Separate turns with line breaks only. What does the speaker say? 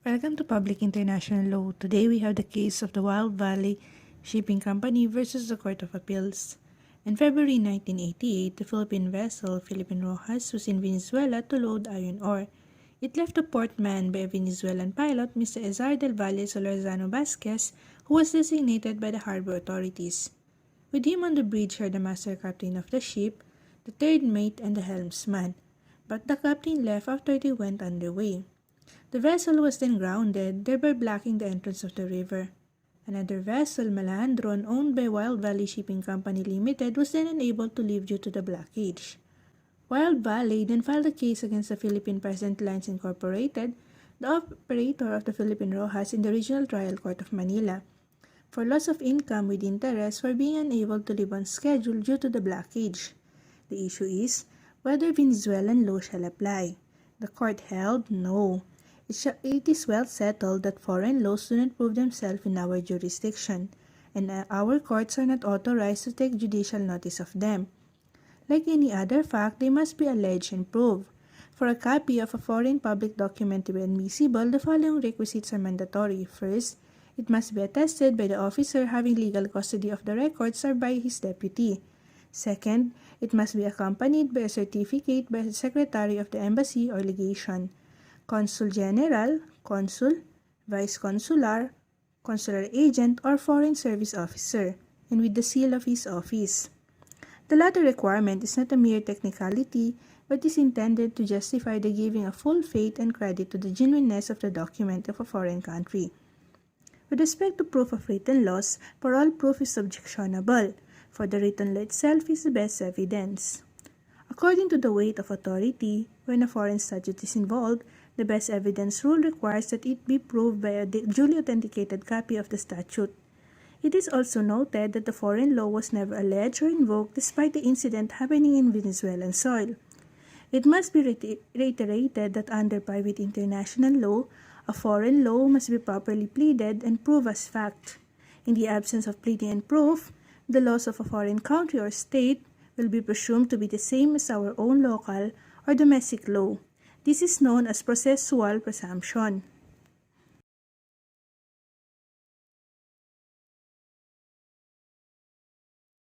Welcome to Public International Law. Today we have the case of the Wildvalley Shipping Company versus the Court of Appeals. In February 1988, the Philippine vessel Philippine Rojas was in Venezuela to load iron ore. It left the port manned by a Venezuelan pilot, Mr. Ezar del Valle Solorzano Vasquez, who was designated by the harbor authorities. With him on the bridge are the master captain of the ship, the third mate, and the helmsman. But the captain left after they went underway. The vessel was then grounded, thereby blocking the entrance of the river. Another vessel, Malandron, owned by Wildvalley Shipping Company Limited, was then unable to leave due to the blockage. Wildvalley then filed a case against the Philippine Present Lines Incorporated, the operator of the Philippine Rojas, in the Regional Trial Court of Manila, for loss of income with interest for being unable to live on schedule due to the blockage. The issue is whether Venezuelan law shall apply. The court held no. It is well settled that foreign laws do not prove themselves in our jurisdiction, and our courts are not authorized to take judicial notice of them. Like any other fact, they must be alleged and proved. For a copy of a foreign public document to be admissible, the following requisites are mandatory. First, it must be attested by the officer having legal custody of the records or by his deputy. Second, it must be accompanied by a certificate by the Secretary of the Embassy or Legation, Consul General, Consul, Vice Consular, Consular Agent, or Foreign Service Officer, and with the seal of his office. The latter requirement is not a mere technicality, but is intended to justify the giving of full faith and credit to the genuineness of the document of a foreign country. With respect to proof of written laws, parole proof is objectionable, for the written law itself is the best evidence. According to the weight of authority, when a foreign statute is involved, the best evidence rule requires that it be proved by a duly authenticated copy of the statute. It is also noted that the foreign law was never alleged or invoked despite the incident happening in Venezuelan soil. It must be reiterated that under private international law, a foreign law must be properly pleaded and proved as fact. In the absence of pleading and proof, the laws of a foreign country or state will be presumed to be the same as our own local or domestic law. This is known as processual presumption.